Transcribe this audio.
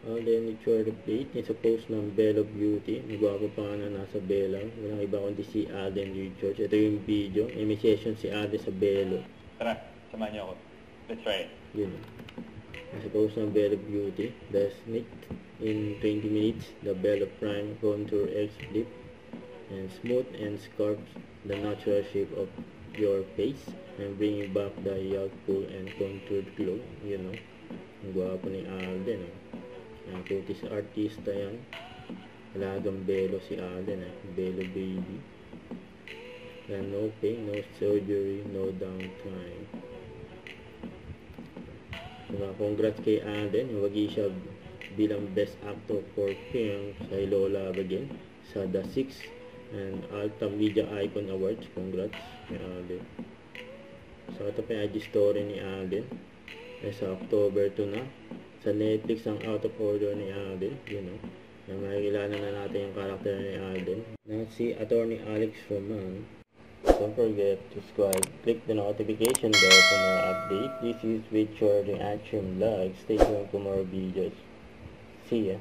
Alden Richard Plate, suppose ng Bella Beauty. Nagwapo pa nga na nasa Bella. Walang iba kundi si Alden Richards. Ito yung video. May session si Alden sa Bello. Tara, samahan niyo ako. Let's try it. Yun. Suppose ng Bella Beauty. The snake in 20 minutes. The Bella Prime Contour X Flip. And smooth and sculpt the natural shape of your face. And bringing back the youthful and contoured glow. You know. Ang gwapo ni Alden. Ang cuties artista yan. Alagang Bello si Alden. Bello baby. And no pain, no surgery, no downtime. Congrats kay Alden. Wagi siya bilang best actor for film sa Lola Again sa The 6 and Alta Media Icon Awards. Congrats kay Alden. So ito pa yung IG story ni Alden. Sa October 2 na. Sa Netflix ang Out of Order ni Alden. You know. Na makikilala na natin yung karakter ni Alden. Na si Attorney Alex Roman. Don't forget to subscribe. Click the notification bell for more updates. This is Richard Reaction Vlog. Stay tuned for more videos. See ya.